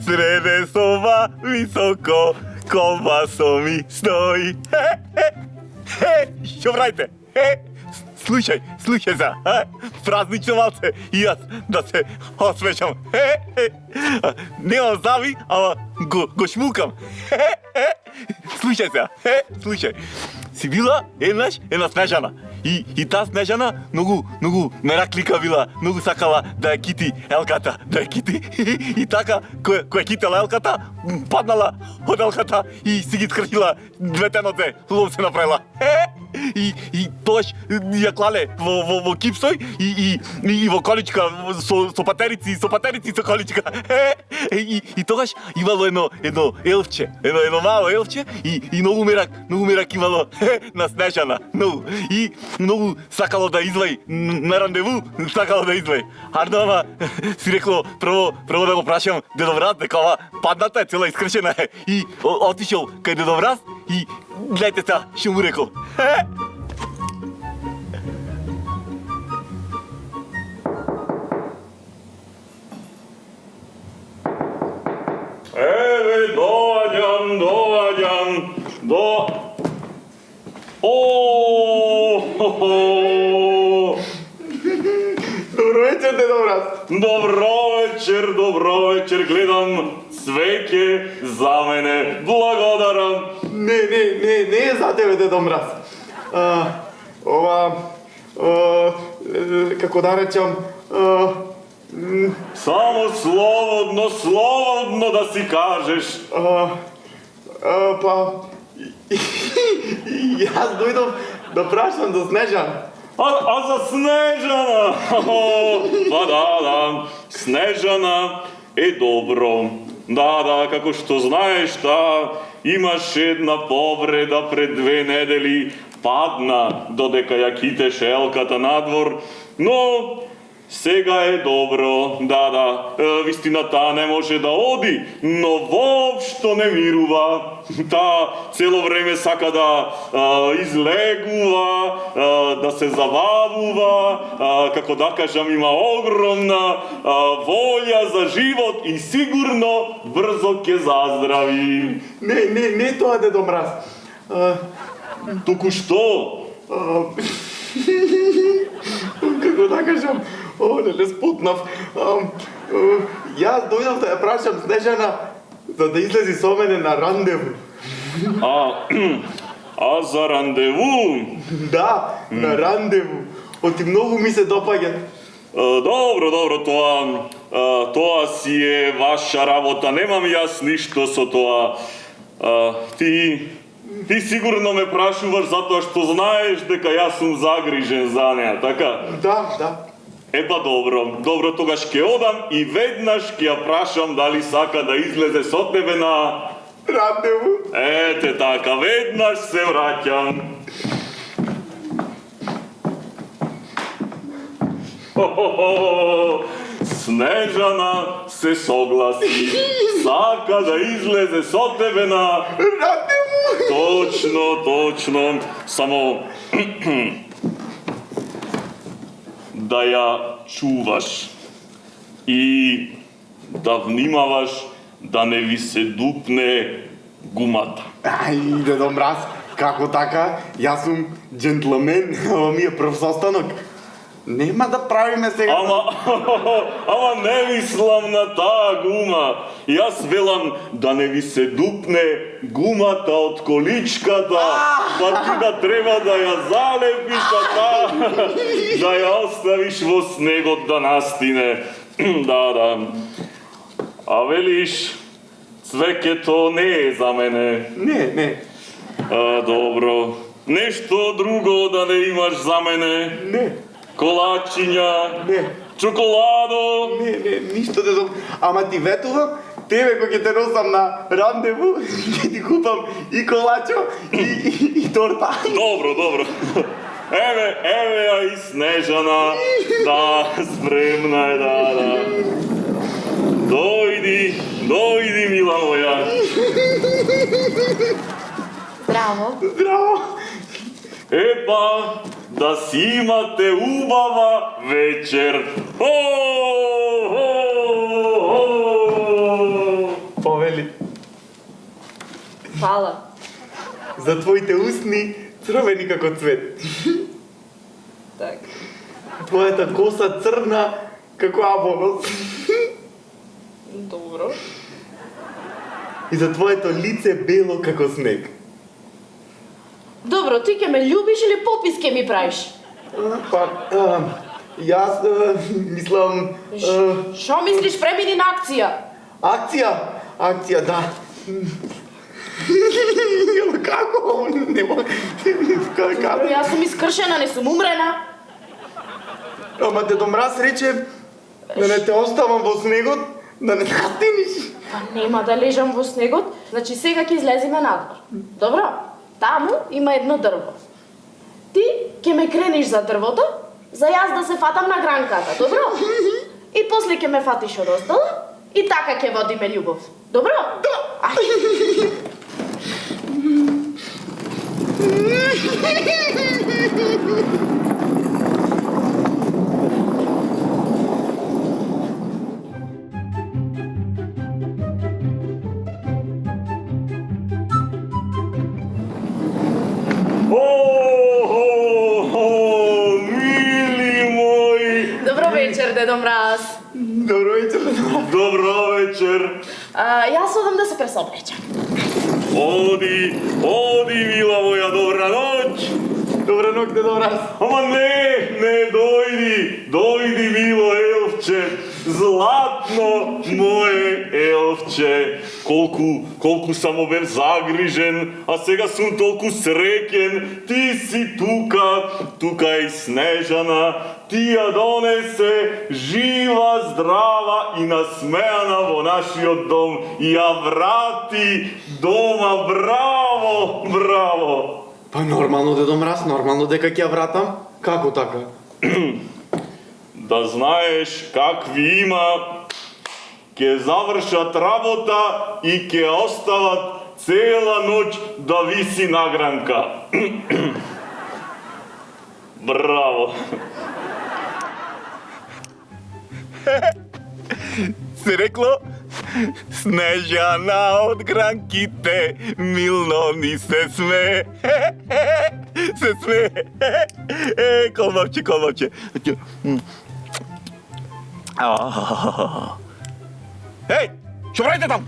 Srede soba visoko, колбасо ми стои. Що правите? Слушай за, празнично малце и аз да се освежам. Немам зави, ама го шмулкам. Слушай. Си била една Снежана. И та Снежана много мераклика била, много сакала да ја кити елката, И така, која китела елката, паднала од елката и си ги скршила двете нозе, лов се направила. И тоаш ја клале во кипсој и во количка со патерици со количка. И тогаш имало едно елфче, едно мало елфче и многу мерак имало на Снежана. И многу сакало да излај на рандеву, Ама си рекло прво да го прашам Дедо Мраз дека ова падната е цела искршена и отишол кај Дедо Мраз и гледате са, што му рекол. Еве, доаѓам. Добро вечер, Дедо Мраз. Добро вечер, гледам свеќе за мене. Благодарам. Не е за тебе, Дедо Мраз. Ова, како да речам, Само слободно да си кажеш. па, јас дојдов да прашам за Снежана. А за Снежана? Па да, Снежана е добро. Да, како што знаеш, имаше една повреда пред 2 недели, падна додека ја китеше елката надвор, но сега е добро, да, вистина таа не може да оди, но воопшто не мирува. Таа цело време сака да излегува, да се забавува, како да кажам, има огромна волја за живот и сигурно брзо ќе заздрави. Не тоа, Дедо Мраз. Туку што? Како да кажам, не спутнав. Јас дојдов да ја прашам Снежана за да излези со мене на рандеву. А за рандеву? Да, на рандеву. Оти многу ми се допаѓа. Добро, тоа си е ваша работа, немам јас ништо со тоа. Ти сигурно ме прашуваш затоа што знаеш дека јас сум загрижен за неа, така? Да. Епа добро, тогаш ќе одам и веднаш ќе ја прашам дали сака да излезе со тебе на рандеву. Ете така, веднаш се враќам. Снежана се согласи. Сака да излезе со тебе на рандеву. Точно. Само да ја чуваш и да внимаваш да не ви се дупне гумата. Ај, Дедо Мраз, како така? Јас сум джентлмен, ова ми е прв состанок. Нема да правиме сега... Ама не мислам на таа гума. Јас велам да не ви се дупне гумата од количката, па ти да треба да ја залепиш, да ја оставиш во снегот да настине. Да. А велиш, цвеќето не е за мене. Не. Добро. Нешто друго да не имаш за мене? Не. Колачиња? Не. Чоколадо? Не, ништо Дедо. Ама ти ветувам, тебе кој ќе те носам на рандеву, ќе ти купам и колачо и торта. Добро. Еве ја и Снежана. Да, спремна е, да. Dojdi, mila moja. Zdravo. Zdravo. Epa, da si imate ubava večer. Ho, ho, ho. Повели, Hvala. за твоите устни црвени како цвет. Tak. Твоята коса црна како абонос. Dobro. И за твоето лице бело како снег. Dobro, ti ke me ljubiš ili popis ke mi praviš? Па, јас мислам... Što misliš premini na akcija? Акција, да. Како? Не мога... Dobro, Како? ja sam iskršena, ne sam umrena. Ама Дедо Мраз рече да не те оставам во снегот, да не настиниш. Pa nema da ležam во снегот, значи сега ќе излеземе надвор. Добро? Таму има едно дрво. Ти ќе ме крениш за дрвото, за јас да се фатам на гранката, добро? И после ќе ме фатиш од остала и така ќе водиме љубов. Добро? Да. Ај. Mili moji. Добро вечер, Дедо Мраз. Добро вечер, Дедо Мраз. Добро вечер. Јас одам да се пресоблечам. Оди, мила моja, добра ноć. Добра ноќ, Дедо Мраз. Ама не, dojdi, milo elfče, zlatno moje elfče. Колку sam бев загрижен, а сега сум толку среќен. Ти си тука и Снежана, ти ја донесе жива, здрава и насмеана во нашиот дом и ја врати дома. Браво! Па нормално, Дедо Мраз, нормално дека ќе ја вратам. Како така? Да знаеш какви има, ќе завршат работа и ќе остават цела ноќ да виси награнка. Браво! Се рекло, Снежана од гранките, милно ни се смее. Се смее. Колбавче. Еј, што правите там?